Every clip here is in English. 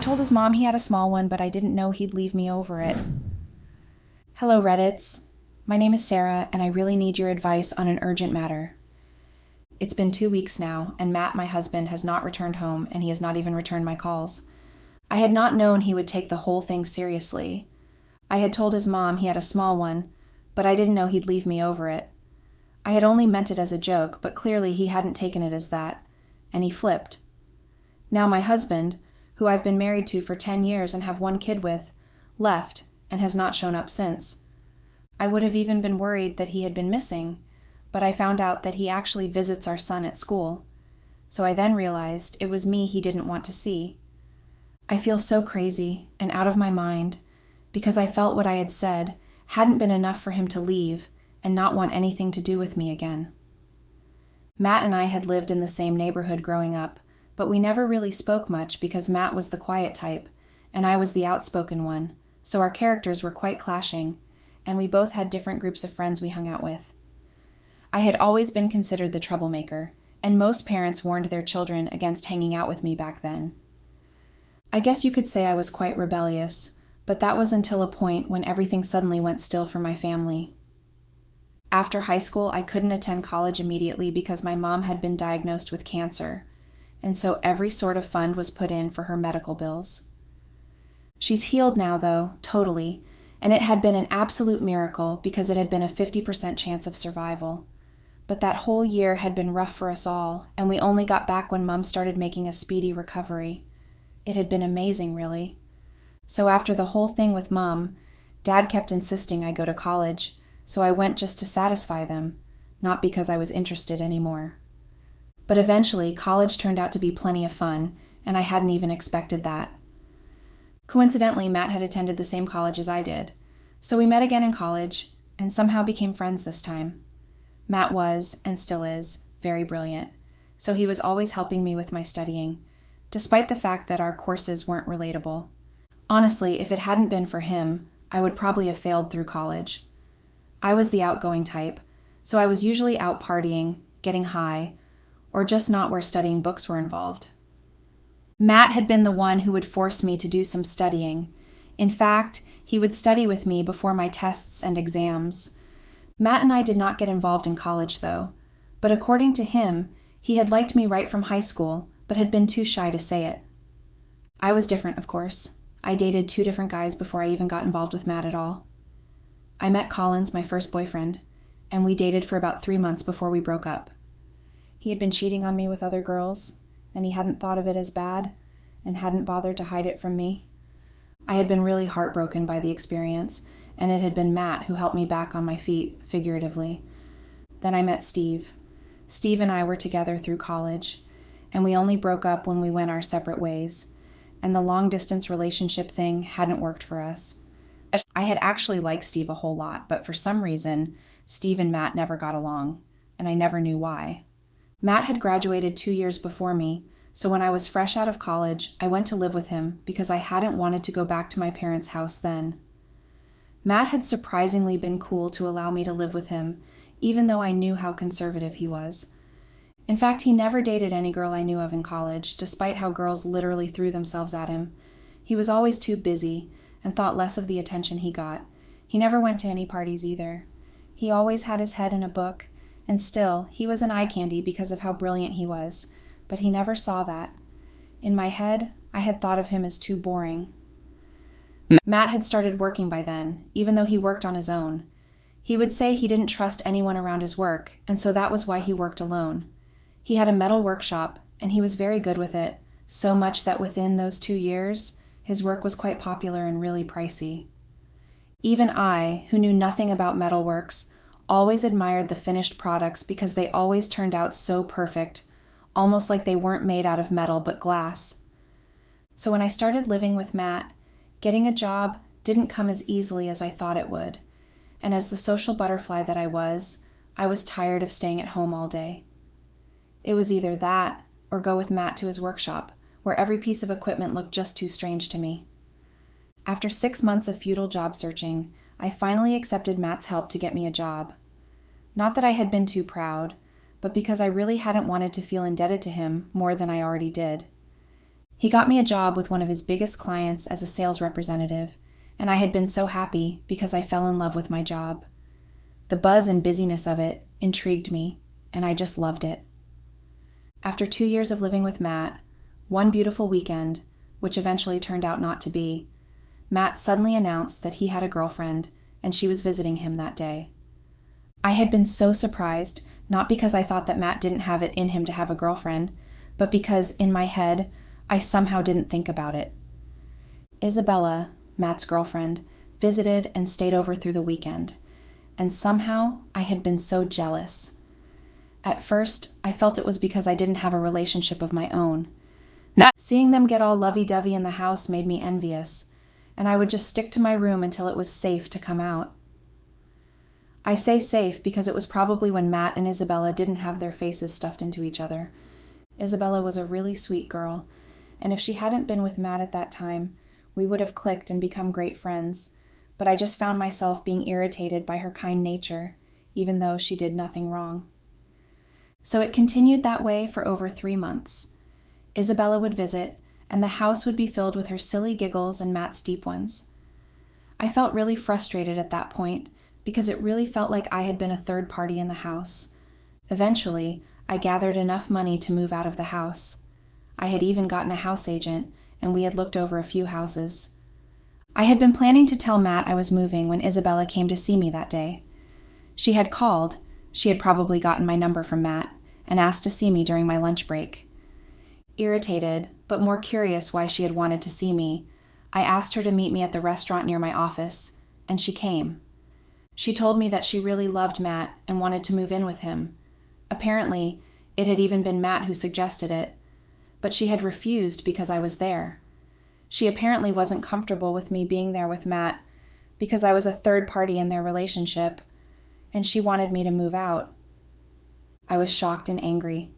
told his mom he had a small one, but I didn't know he'd leave me over it. Hello, Reddits. My name is Sarah, and I really need your advice on an urgent matter. It's been 2 weeks now, and Matt, my husband, has not returned home, and he has not even returned my calls. I had not known he would take the whole thing seriously. I had told his mom he had a small one, but I didn't know he'd leave me over it. I had only meant it as a joke, but clearly he hadn't taken it as that, and he flipped. Now my husband, who I've been married to for 10 years and have 1 kid with, left and has not shown up since. I would have even been worried that he had been missing, but I found out that he actually visits our son at school. So I then realized it was me he didn't want to see. I feel so crazy and out of my mind because I felt what I had said hadn't been enough for him to leave and not want anything to do with me again. Matt and I had lived in the same neighborhood growing up, but we never really spoke much because Matt was the quiet type and I was the outspoken one, so our characters were quite clashing, and we both had different groups of friends we hung out with. I had always been considered the troublemaker, and most parents warned their children against hanging out with me back then. I guess you could say I was quite rebellious, but that was until a point when everything suddenly went still for my family. After high school, I couldn't attend college immediately because my mom had been diagnosed with cancer, and so every sort of fund was put in for her medical bills. She's healed now, though, totally, and it had been an absolute miracle because it had been a 50% chance of survival. But that whole year had been rough for us all, and we only got back when Mom started making a speedy recovery. It had been amazing, really. So after the whole thing with Mom, Dad kept insisting I go to college, so I went just to satisfy them, not because I was interested anymore. But eventually, college turned out to be plenty of fun, and I hadn't even expected that. Coincidentally, Matt had attended the same college as I did, so we met again in college, and somehow became friends this time. Matt was, and still is, very brilliant, so he was always helping me with my studying, despite the fact that our courses weren't relatable. Honestly, if it hadn't been for him, I would probably have failed through college. I was the outgoing type, so I was usually out partying, getting high, or just not where studying books were involved. Matt had been the one who would force me to do some studying. In fact, he would study with me before my tests and exams. Matt and I did not get involved in college, though, but according to him, he had liked me right from high school, but had been too shy to say it. I was different, of course. I dated 2 different guys before I even got involved with Matt at all. I met Collins, my first boyfriend, and we dated for about 3 months before we broke up. He had been cheating on me with other girls, and he hadn't thought of it as bad, and hadn't bothered to hide it from me. I had been really heartbroken by the experience, and it had been Matt who helped me back on my feet, figuratively. Then I met Steve. Steve and I were together through college, and we only broke up when we went our separate ways, and the long-distance relationship thing hadn't worked for us. I had actually liked Steve a whole lot, but for some reason, Steve and Matt never got along, and I never knew why. Matt had graduated 2 years before me, so when I was fresh out of college, I went to live with him because I hadn't wanted to go back to my parents' house then. Matt had surprisingly been cool to allow me to live with him, even though I knew how conservative he was. In fact, he never dated any girl I knew of in college, despite how girls literally threw themselves at him. He was always too busy and thought less of the attention he got. He never went to any parties either. He always had his head in a book, and still, he was an eye candy because of how brilliant he was, but he never saw that. In my head, I had thought of him as too boring. Matt had started working by then, even though he worked on his own. He would say he didn't trust anyone around his work, and so that was why he worked alone. He had a metal workshop, and he was very good with it, so much that within those 2 years, his work was quite popular and really pricey. Even I, who knew nothing about metalworks, always admired the finished products because they always turned out so perfect, almost like they weren't made out of metal but glass. So when I started living with Matt, getting a job didn't come as easily as I thought it would, and as the social butterfly that I was tired of staying at home all day. It was either that or go with Matt to his workshop, where every piece of equipment looked just too strange to me. After 6 months of futile job searching, I finally accepted Matt's help to get me a job. Not that I had been too proud, but because I really hadn't wanted to feel indebted to him more than I already did. He got me a job with one of his biggest clients as a sales representative, and I had been so happy because I fell in love with my job. The buzz and busyness of it intrigued me, and I just loved it. After 2 years of living with Matt, one beautiful weekend, which eventually turned out not to be, Matt suddenly announced that he had a girlfriend, and she was visiting him that day. I had been so surprised, not because I thought that Matt didn't have it in him to have a girlfriend, but because, in my head, I somehow didn't think about it. Isabella, Matt's girlfriend, visited and stayed over through the weekend, and somehow I had been so jealous. At first, I felt it was because I didn't have a relationship of my own. Seeing them get all lovey-dovey in the house made me envious, and I would just stick to my room until it was safe to come out. I say safe because it was probably when Matt and Isabella didn't have their faces stuffed into each other. Isabella was a really sweet girl, and if she hadn't been with Matt at that time, we would have clicked and become great friends, but I just found myself being irritated by her kind nature, even though she did nothing wrong. So it continued that way for over 3 months. Isabella would visit, and the house would be filled with her silly giggles and Matt's deep ones. I felt really frustrated at that point, because it really felt like I had been a third party in the house. Eventually, I gathered enough money to move out of the house. I had even gotten a house agent, and we had looked over a few houses. I had been planning to tell Matt I was moving when Isabella came to see me that day. She had called, she had probably gotten my number from Matt, and asked to see me during my lunch break. Irritated, but more curious why she had wanted to see me, I asked her to meet me at the restaurant near my office, and she came. She told me that she really loved Matt and wanted to move in with him. Apparently, it had even been Matt who suggested it, but she had refused because I was there. She apparently wasn't comfortable with me being there with Matt because I was a third party in their relationship, and she wanted me to move out. I was shocked and angry.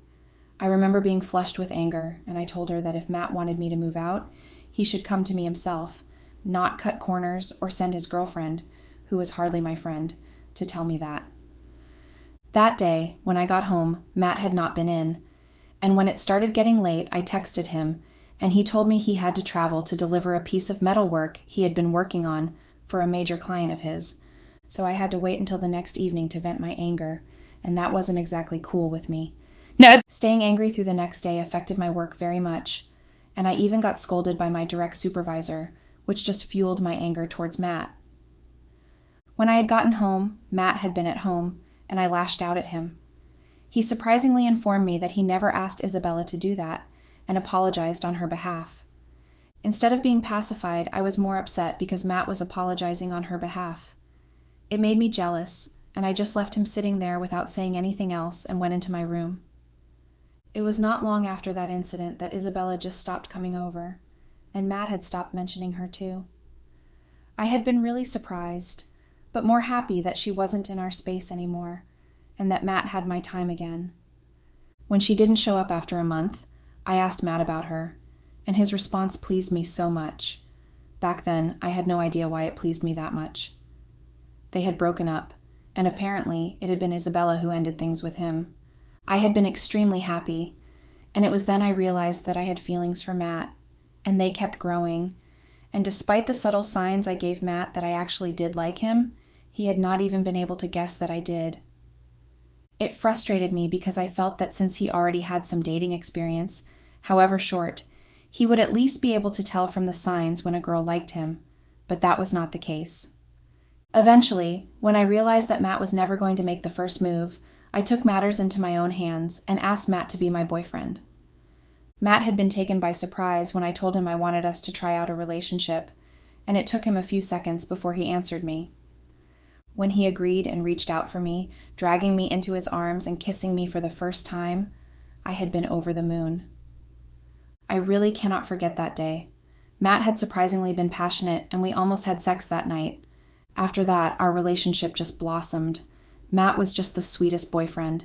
I remember being flushed with anger, and I told her that if Matt wanted me to move out, he should come to me himself, not cut corners or send his girlfriend, who was hardly my friend, to tell me that. That day, when I got home, Matt had not been in, and when it started getting late, I texted him, and he told me he had to travel to deliver a piece of metal work he had been working on for a major client of his, so I had to wait until the next evening to vent my anger, and that wasn't exactly cool with me. No. Staying angry through the next day affected my work very much, and I even got scolded by my direct supervisor, which just fueled my anger towards Matt. When I had gotten home, Matt had been at home, and I lashed out at him. He surprisingly informed me that he never asked Isabella to do that, and apologized on her behalf. Instead of being pacified, I was more upset because Matt was apologizing on her behalf. It made me jealous, and I just left him sitting there without saying anything else and went into my room. It was not long after that incident that Isabella just stopped coming over, and Matt had stopped mentioning her too. I had been really surprised, but more happy that she wasn't in our space anymore, and that Matt had my time again. When she didn't show up after a month, I asked Matt about her, and his response pleased me so much. Back then, I had no idea why it pleased me that much. They had broken up, and apparently it had been Isabella who ended things with him. I had been extremely happy, and it was then I realized that I had feelings for Matt, and they kept growing, and despite the subtle signs I gave Matt that I actually did like him, he had not even been able to guess that I did. It frustrated me because I felt that since he already had some dating experience, however short, he would at least be able to tell from the signs when a girl liked him, but that was not the case. Eventually, when I realized that Matt was never going to make the first move, I took matters into my own hands and asked Matt to be my boyfriend. Matt had been taken by surprise when I told him I wanted us to try out a relationship, and it took him a few seconds before he answered me. When he agreed and reached out for me, dragging me into his arms and kissing me for the first time, I had been over the moon. I really cannot forget that day. Matt had surprisingly been passionate, and we almost had sex that night. After that, our relationship just blossomed. Matt was just the sweetest boyfriend.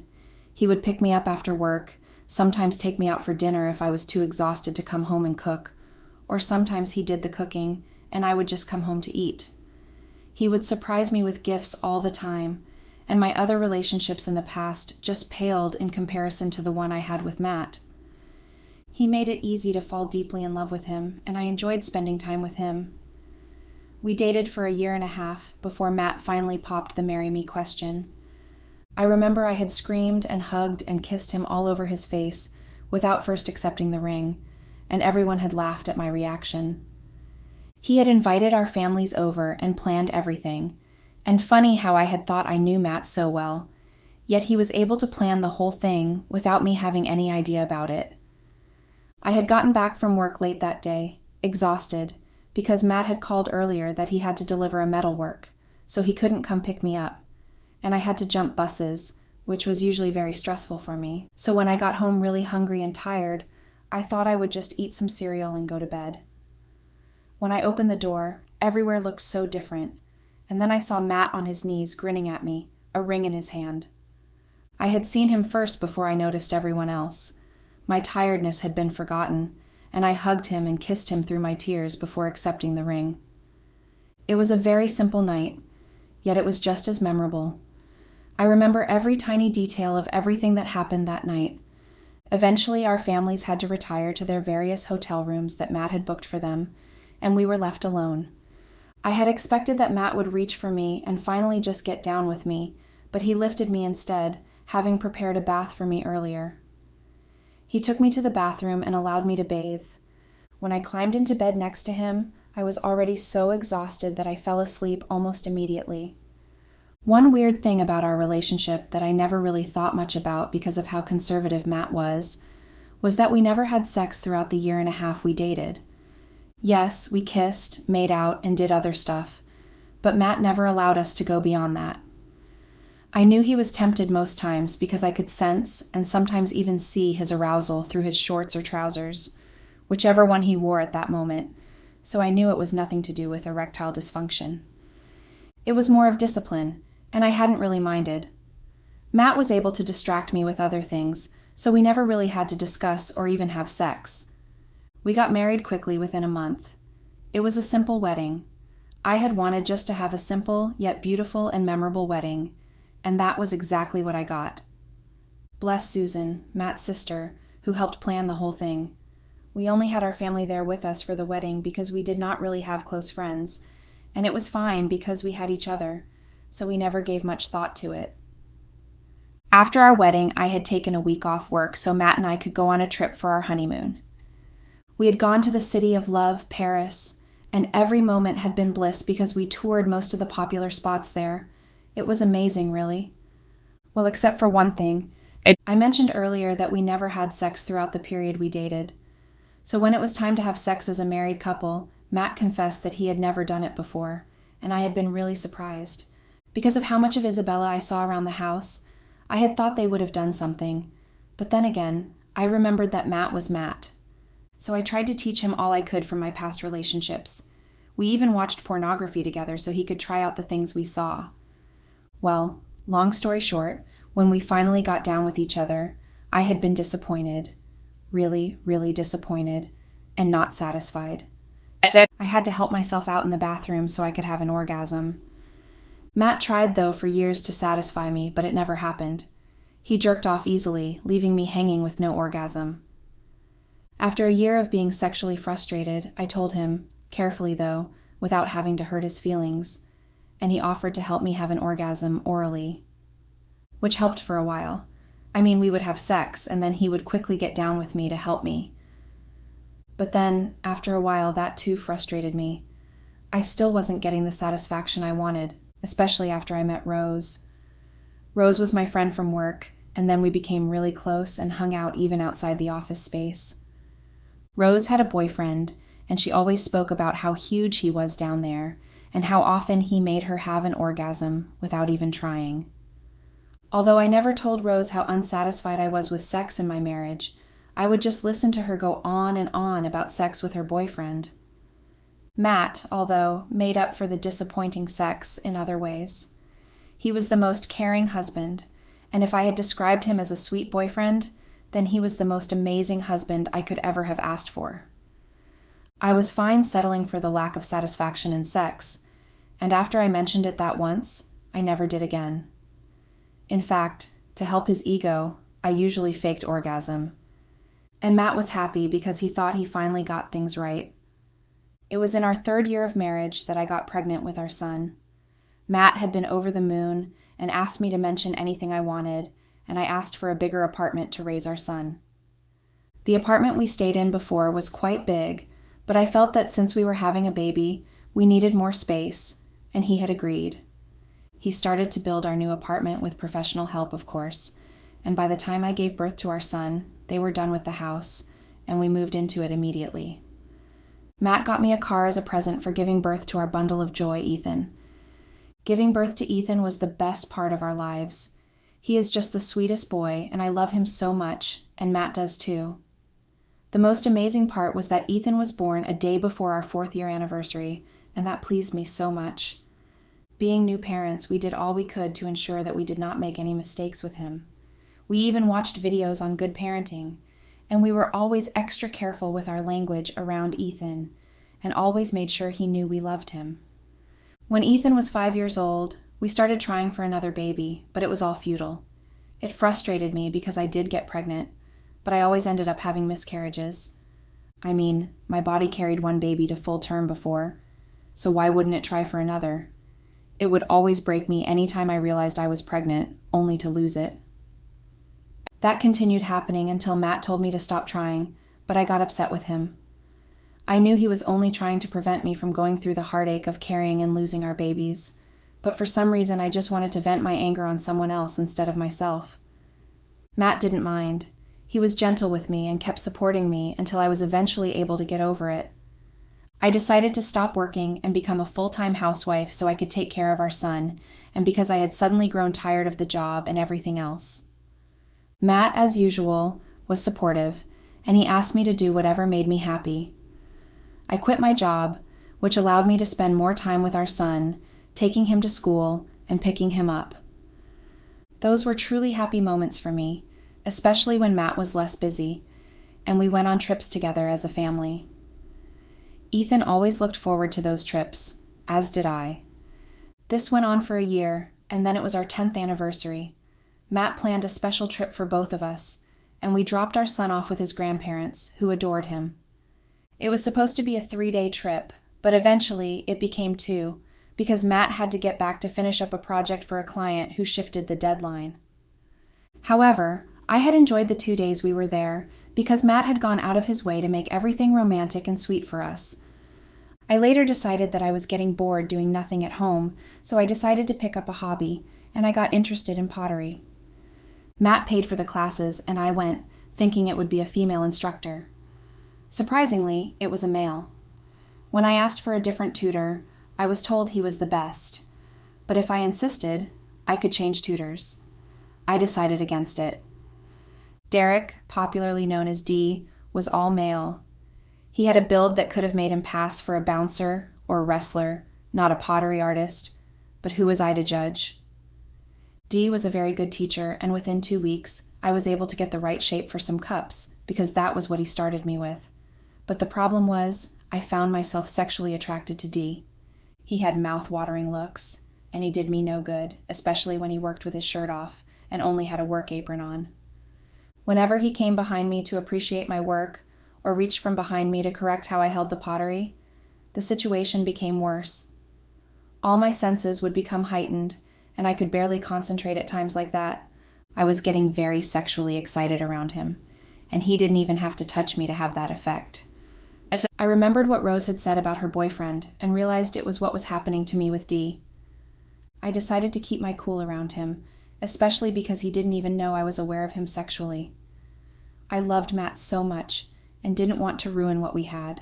He would pick me up after work, sometimes take me out for dinner if I was too exhausted to come home and cook, or sometimes he did the cooking and I would just come home to eat. He would surprise me with gifts all the time, and my other relationships in the past just paled in comparison to the one I had with Matt. He made it easy to fall deeply in love with him, and I enjoyed spending time with him. We dated for 1.5 years before Matt finally popped the marry me question. I remember I had screamed and hugged and kissed him all over his face without first accepting the ring, and everyone had laughed at my reaction. He had invited our families over and planned everything, and funny how I had thought I knew Matt so well, yet he was able to plan the whole thing without me having any idea about it. I had gotten back from work late that day, exhausted, because Matt had called earlier that he had to deliver a metal work, so he couldn't come pick me up, and I had to jump buses, which was usually very stressful for me. So when I got home really hungry and tired, I thought I would just eat some cereal and go to bed. When I opened the door, everywhere looked so different, and then I saw Matt on his knees grinning at me, a ring in his hand. I had seen him first before I noticed everyone else. My tiredness had been forgotten, and I hugged him and kissed him through my tears before accepting the ring. It was a very simple night, yet it was just as memorable. I remember every tiny detail of everything that happened that night. Eventually, our families had to retire to their various hotel rooms that Matt had booked for them, and we were left alone. I had expected that Matt would reach for me and finally just get down with me, but he lifted me instead, having prepared a bath for me earlier. He took me to the bathroom and allowed me to bathe. When I climbed into bed next to him, I was already so exhausted that I fell asleep almost immediately. One weird thing about our relationship that I never really thought much about because of how conservative Matt was that we never had sex throughout the 1.5 years we dated. Yes, we kissed, made out, and did other stuff, but Matt never allowed us to go beyond that. I knew he was tempted most times because I could sense and sometimes even see his arousal through his shorts or trousers, whichever one he wore at that moment, so I knew it was nothing to do with erectile dysfunction. It was more of discipline, and I hadn't really minded. Matt was able to distract me with other things, so we never really had to discuss or even have sex. We got married quickly within a month. It was a simple wedding. I had wanted just to have a simple yet beautiful and memorable wedding, and that was exactly what I got. Bless Susan, Matt's sister, who helped plan the whole thing. We only had our family there with us for the wedding because we did not really have close friends, and it was fine because we had each other, so we never gave much thought to it. After our wedding, I had taken a week off work so Matt and I could go on a trip for our honeymoon. We had gone to the city of love, Paris, and every moment had been bliss because we toured most of the popular spots there. It was amazing, really. Well, except for one thing. I mentioned earlier that we never had sex throughout the period we dated. So when it was time to have sex as a married couple, Matt confessed that he had never done it before, and I had been really surprised. Because of how much of Isabella I saw around the house, I had thought they would have done something. But then again, I remembered that Matt was Matt. So I tried to teach him all I could from my past relationships. We even watched pornography together so he could try out the things we saw. Well, long story short, when we finally got down with each other, I had been disappointed. Really, really disappointed, and not satisfied. I had to help myself out in the bathroom so I could have an orgasm. Matt tried, though, for years to satisfy me, but it never happened. He jerked off easily, leaving me hanging with no orgasm. After 1 year of being sexually frustrated, I told him, carefully though, without having to hurt his feelings, and he offered to help me have an orgasm orally, which helped for a while. I mean, we would have sex, and then he would quickly get down with me to help me. But then, after a while, that too frustrated me. I still wasn't getting the satisfaction I wanted, especially after I met Rose. Rose was my friend from work, and then we became really close and hung out even outside the office space. Rose had a boyfriend, and she always spoke about how huge he was down there, and how often he made her have an orgasm without even trying. Although I never told Rose how unsatisfied I was with sex in my marriage, I would just listen to her go on and on about sex with her boyfriend. Matt, although, made up for the disappointing sex in other ways. He was the most caring husband, and if I had described him as a sweet boyfriend, then he was the most amazing husband I could ever have asked for. I was fine settling for the lack of satisfaction in sex, and after I mentioned it that once, I never did again. In fact, to help his ego, I usually faked orgasm. And Matt was happy because he thought he finally got things right. It was in our 3rd year of marriage that I got pregnant with our son. Matt had been over the moon and asked me to mention anything I wanted, and I asked for a bigger apartment to raise our son. The apartment we stayed in before was quite big, but I felt that since we were having a baby, we needed more space, and he had agreed. He started to build our new apartment with professional help, of course, and by the time I gave birth to our son, they were done with the house, and we moved into it immediately. Matt got me a car as a present for giving birth to our bundle of joy, Ethan. Giving birth to Ethan was the best part of our lives. He is just the sweetest boy, and I love him so much, and Matt does too. The most amazing part was that Ethan was born a day before our 4th year anniversary, and that pleased me so much. Being new parents, we did all we could to ensure that we did not make any mistakes with him. We even watched videos on good parenting, and we were always extra careful with our language around Ethan, and always made sure he knew we loved him. When Ethan was 5 years old, we started trying for another baby, but it was all futile. It frustrated me because I did get pregnant, but I always ended up having miscarriages. I mean, my body carried one baby to full term before, so why wouldn't it try for another? It would always break me any time I realized I was pregnant, only to lose it. That continued happening until Matt told me to stop trying, but I got upset with him. I knew he was only trying to prevent me from going through the heartache of carrying and losing our babies, but for some reason I just wanted to vent my anger on someone else instead of myself. Matt didn't mind. He was gentle with me and kept supporting me until I was eventually able to get over it. I decided to stop working and become a full-time housewife so I could take care of our son, and because I had suddenly grown tired of the job and everything else. Matt, as usual, was supportive, and he asked me to do whatever made me happy. I quit my job, which allowed me to spend more time with our son, taking him to school and picking him up. Those were truly happy moments for me, especially when Matt was less busy, and we went on trips together as a family. Ethan always looked forward to those trips, as did I. This went on for a year, and then it was our 10th anniversary. Matt planned a special trip for both of us, and we dropped our son off with his grandparents, who adored him. It was supposed to be a 3-day trip, but eventually it became 2, because Matt had to get back to finish up a project for a client who shifted the deadline. However, I had enjoyed the 2 days we were there because Matt had gone out of his way to make everything romantic and sweet for us. I later decided that I was getting bored doing nothing at home, so I decided to pick up a hobby, and I got interested in pottery. Matt paid for the classes, and I went, thinking it would be a female instructor. Surprisingly, it was a male. When I asked for a different tutor, I was told he was the best, but if I insisted, I could change tutors. I decided against it. Derek, popularly known as D, was all male. He had a build that could have made him pass for a bouncer or a wrestler, not a pottery artist, but who was I to judge? D was a very good teacher, and within 2 weeks, I was able to get the right shape for some cups, because that was what he started me with. But the problem was, I found myself sexually attracted to D. He had mouth-watering looks, and he did me no good, especially when he worked with his shirt off and only had a work apron on. Whenever he came behind me to appreciate my work, or reached from behind me to correct how I held the pottery, the situation became worse. All my senses would become heightened, and I could barely concentrate at times like that. I was getting very sexually excited around him, and he didn't even have to touch me to have that effect. I remembered what Rose had said about her boyfriend, and realized it was what was happening to me with D. I decided to keep my cool around him, especially because he didn't even know I was aware of him sexually. I loved Matt so much, and didn't want to ruin what we had.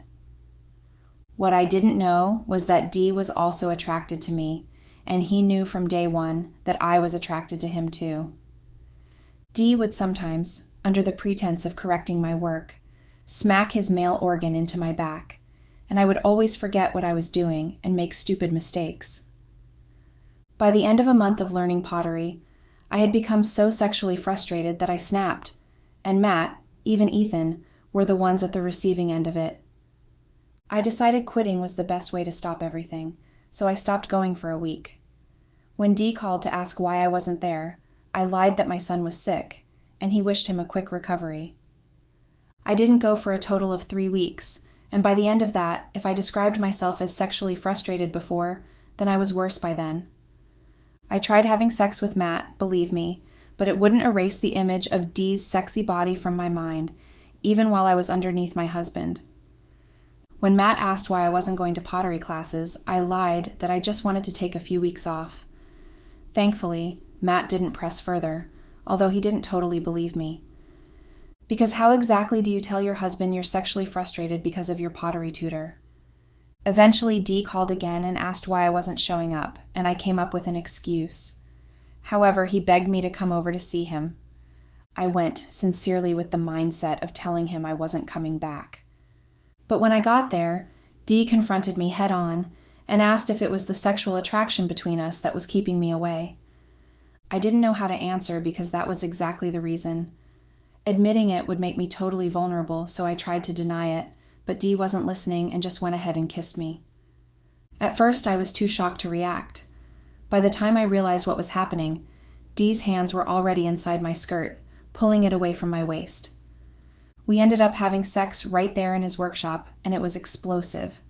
What I didn't know was that D was also attracted to me, and he knew from day one that I was attracted to him too. D would sometimes, under the pretense of correcting my work, smack his male organ into my back, and I would always forget what I was doing and make stupid mistakes. By the end of a month of learning pottery, I had become so sexually frustrated that I snapped, and Matt, even Ethan, were the ones at the receiving end of it. I decided quitting was the best way to stop everything, so I stopped going for a week. When D called to ask why I wasn't there, I lied that my son was sick, and he wished him a quick recovery. I didn't go for a total of 3 weeks, and by the end of that, if I described myself as sexually frustrated before, then I was worse by then. I tried having sex with Matt, believe me, but it wouldn't erase the image of Dee's sexy body from my mind, even while I was underneath my husband. When Matt asked why I wasn't going to pottery classes, I lied that I just wanted to take a few weeks off. Thankfully, Matt didn't press further, although he didn't totally believe me. Because how exactly do you tell your husband you're sexually frustrated because of your pottery tutor? Eventually, Dee called again and asked why I wasn't showing up, and I came up with an excuse. However, he begged me to come over to see him. I went, sincerely with the mindset of telling him I wasn't coming back. But when I got there, Dee confronted me head-on and asked if it was the sexual attraction between us that was keeping me away. I didn't know how to answer because that was exactly the reason. Admitting it would make me totally vulnerable, so I tried to deny it, but Dee wasn't listening and just went ahead and kissed me. At first, I was too shocked to react. By the time I realized what was happening, Dee's hands were already inside my skirt, pulling it away from my waist. We ended up having sex right there in his workshop, and it was explosive.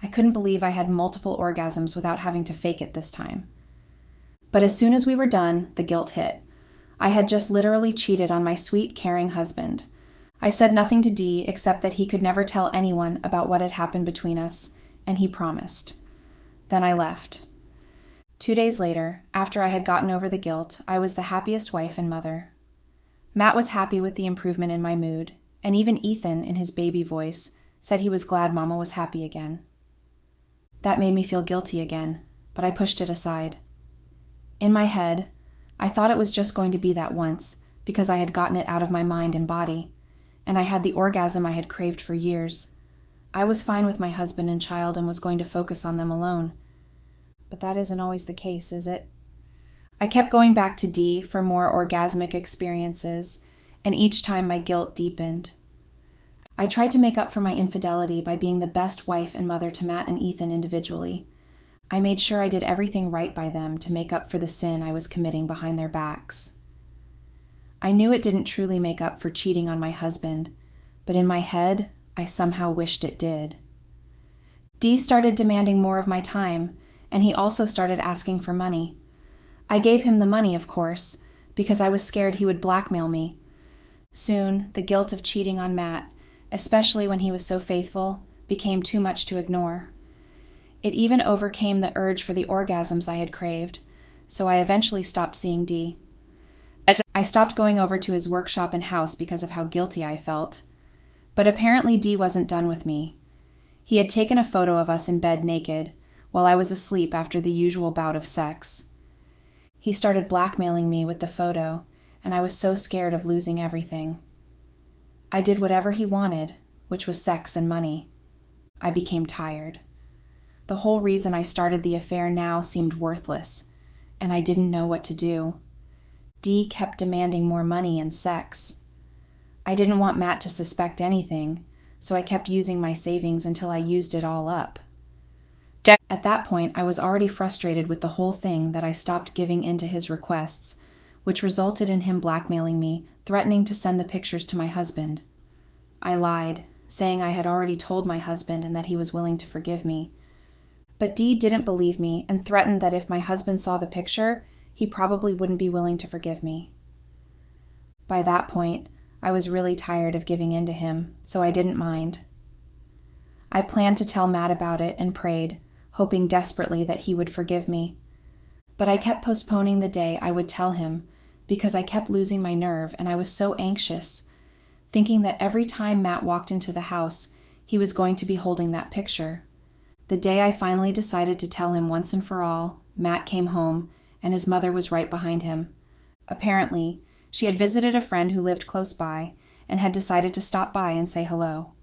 I couldn't believe I had multiple orgasms without having to fake it this time. But as soon as we were done, the guilt hit. I had just literally cheated on my sweet, caring husband. I said nothing to Dee except that he could never tell anyone about what had happened between us, and he promised. Then I left. 2 days later, after I had gotten over the guilt, I was the happiest wife and mother. Matt was happy with the improvement in my mood, and even Ethan, in his baby voice, said he was glad Mama was happy again. That made me feel guilty again, but I pushed it aside. In my head, I thought it was just going to be that once, because I had gotten it out of my mind and body, and I had the orgasm I had craved for years. I was fine with my husband and child and was going to focus on them alone. But that isn't always the case, is it? I kept going back to Dee for more orgasmic experiences, and each time my guilt deepened. I tried to make up for my infidelity by being the best wife and mother to Matt and Ethan individually. I made sure I did everything right by them to make up for the sin I was committing behind their backs. I knew it didn't truly make up for cheating on my husband, but in my head, I somehow wished it did. Dee started demanding more of my time, and he also started asking for money. I gave him the money, of course, because I was scared he would blackmail me. Soon, the guilt of cheating on Matt, especially when he was so faithful, became too much to ignore. It even overcame the urge for the orgasms I had craved, so I eventually stopped seeing Dee. I stopped going over to his workshop and house because of how guilty I felt. But apparently Dee wasn't done with me. He had taken a photo of us in bed naked, while I was asleep after the usual bout of sex. He started blackmailing me with the photo, and I was so scared of losing everything. I did whatever he wanted, which was sex and money. I became tired. The whole reason I started the affair now seemed worthless, and I didn't know what to do. Dee kept demanding more money and sex. I didn't want Matt to suspect anything, so I kept using my savings until I used it all up. At that point, I was already frustrated with the whole thing that I stopped giving in to his requests, which resulted in him blackmailing me, threatening to send the pictures to my husband. I lied, saying I had already told my husband and that he was willing to forgive me. But Dee didn't believe me and threatened that if my husband saw the picture, he probably wouldn't be willing to forgive me. By that point, I was really tired of giving in to him, so I didn't mind. I planned to tell Matt about it and prayed, hoping desperately that he would forgive me. But I kept postponing the day I would tell him because I kept losing my nerve and I was so anxious, thinking that every time Matt walked into the house, he was going to be holding that picture. The day I finally decided to tell him once and for all, Matt came home, and his mother was right behind him. Apparently, she had visited a friend who lived close by and had decided to stop by and say hello.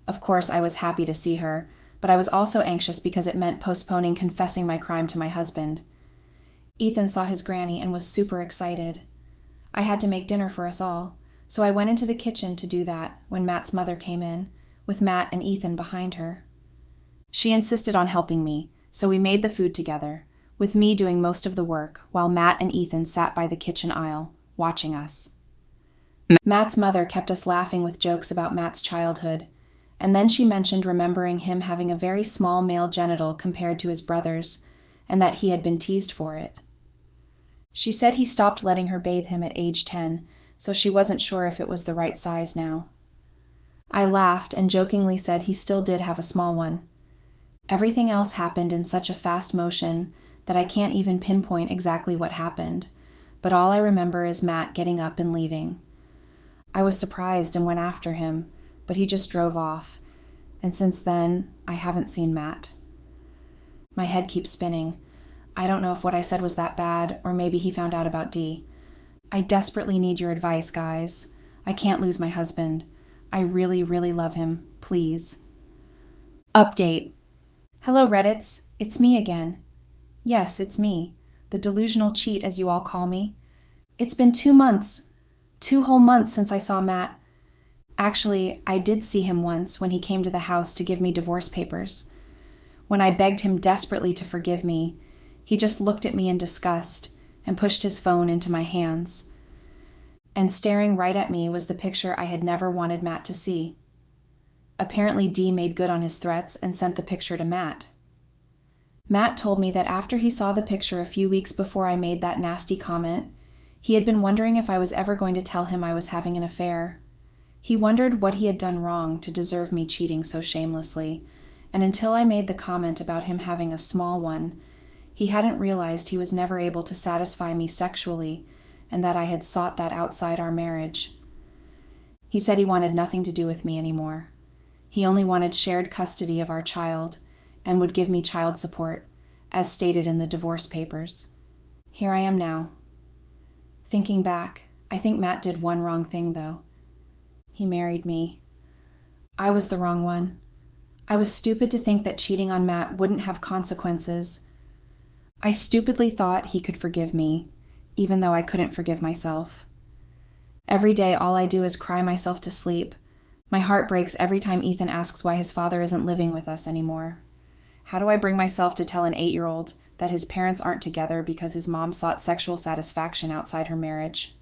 Of course, I was happy to see her, but I was also anxious because it meant postponing confessing my crime to my husband. Ethan saw his granny and was super excited. I had to make dinner for us all, so I went into the kitchen to do that when Matt's mother came in, with Matt and Ethan behind her. She insisted on helping me, so we made the food together, with me doing most of the work, while Matt and Ethan sat by the kitchen aisle, watching us. Matt's mother kept us laughing with jokes about Matt's childhood, and then she mentioned remembering him having a very small male genital compared to his brother's, and that he had been teased for it. She said he stopped letting her bathe him at age 10, so she wasn't sure if it was the right size now. I laughed and jokingly said he still did have a small one. Everything else happened in such a fast motion that I can't even pinpoint exactly what happened, but all I remember is Matt getting up and leaving. I was surprised and went after him, but he just drove off, and since then, I haven't seen Matt. My head keeps spinning. I don't know if what I said was that bad, or maybe he found out about Dee. I desperately need your advice, guys. I can't lose my husband. I really, really love him. Please. Update. Hello, Reddits. It's me again. Yes, it's me. The delusional cheat, as you all call me. It's been 2 months. 2 whole months since I saw Matt. Actually, I did see him once when he came to the house to give me divorce papers. When I begged him desperately to forgive me, he just looked at me in disgust and pushed his phone into my hands. And staring right at me was the picture I had never wanted Matt to see. Apparently, Dee made good on his threats and sent the picture to Matt. Matt told me that after he saw the picture a few weeks before I made that nasty comment, he had been wondering if I was ever going to tell him I was having an affair. He wondered what he had done wrong to deserve me cheating so shamelessly, and until I made the comment about him having a small one, he hadn't realized he was never able to satisfy me sexually, and that I had sought that outside our marriage. He said he wanted nothing to do with me anymore. He only wanted shared custody of our child, and would give me child support, as stated in the divorce papers. Here I am now. Thinking back, I think Matt did one wrong thing, though. He married me. I was the wrong one. I was stupid to think that cheating on Matt wouldn't have consequences. I stupidly thought he could forgive me, even though I couldn't forgive myself. Every day, all I do is cry myself to sleep. My heart breaks every time Ethan asks why his father isn't living with us anymore. How do I bring myself to tell an 8-year-old that his parents aren't together because his mom sought sexual satisfaction outside her marriage?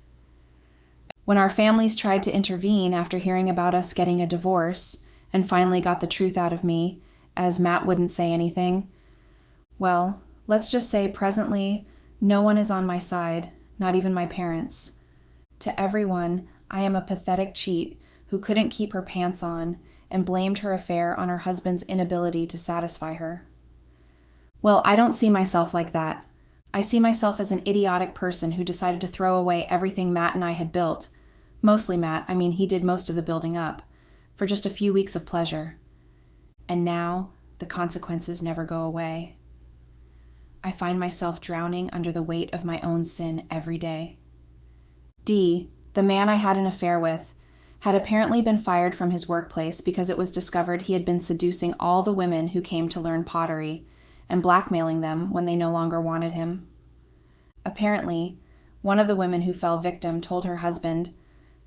When our families tried to intervene after hearing about us getting a divorce and finally got the truth out of me, as Matt wouldn't say anything, well, let's just say presently, no one is on my side, not even my parents. To everyone, I am a pathetic cheat who couldn't keep her pants on and blamed her affair on her husband's inability to satisfy her. Well, I don't see myself like that. I see myself as an idiotic person who decided to throw away everything Matt and I had built. Mostly Matt, he did most of the building up, for just a few weeks of pleasure. And now, the consequences never go away. I find myself drowning under the weight of my own sin every day. Dee, the man I had an affair with, had apparently been fired from his workplace because it was discovered he had been seducing all the women who came to learn pottery and blackmailing them when they no longer wanted him. Apparently, one of the women who fell victim told her husband,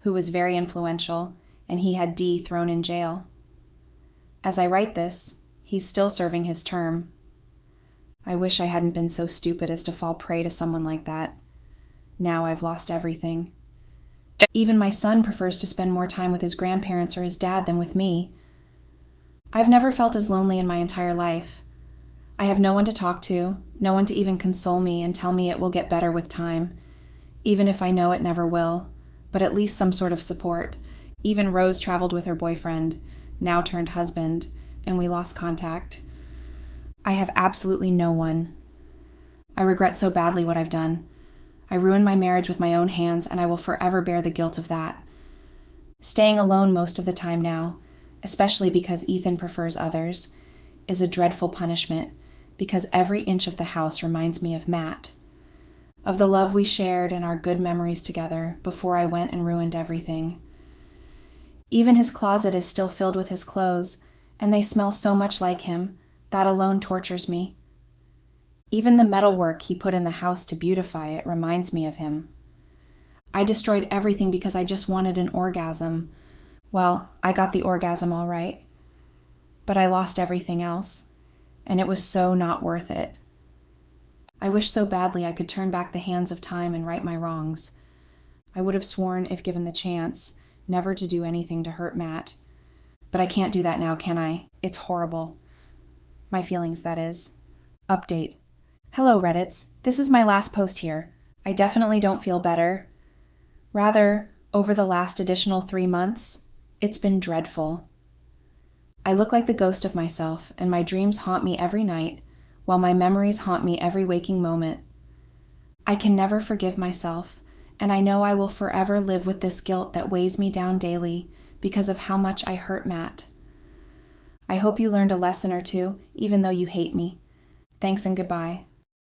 who was very influential, and he had Dee thrown in jail. As I write this, he's still serving his term. I wish I hadn't been so stupid as to fall prey to someone like that. Now I've lost everything. Even my son prefers to spend more time with his grandparents or his dad than with me. I've never felt as lonely in my entire life. I have no one to talk to, no one to even console me and tell me it will get better with time, even if I know it never will, but at least some sort of support. Even Rose traveled with her boyfriend, now turned husband, and we lost contact. I have absolutely no one. I regret so badly what I've done. I ruined my marriage with my own hands, and I will forever bear the guilt of that. Staying alone most of the time now, especially because Ethan prefers others, is a dreadful punishment, because every inch of the house reminds me of Matt, of the love we shared and our good memories together before I went and ruined everything. Even his closet is still filled with his clothes, and they smell so much like him. That alone tortures me. Even the metalwork he put in the house to beautify it reminds me of him. I destroyed everything because I just wanted an orgasm. Well, I got the orgasm all right. But I lost everything else, and it was so not worth it. I wish so badly I could turn back the hands of time and right my wrongs. I would have sworn, if given the chance, never to do anything to hurt Matt. But I can't do that now, can I? It's horrible. My feelings, that is. Update. Hello, Reddits. This is my last post here. I definitely don't feel better. Rather, over the last additional 3 months, it's been dreadful. I look like the ghost of myself, and my dreams haunt me every night, while my memories haunt me every waking moment. I can never forgive myself, and I know I will forever live with this guilt that weighs me down daily because of how much I hurt Matt. I hope you learned a lesson or two, even though you hate me. Thanks and goodbye.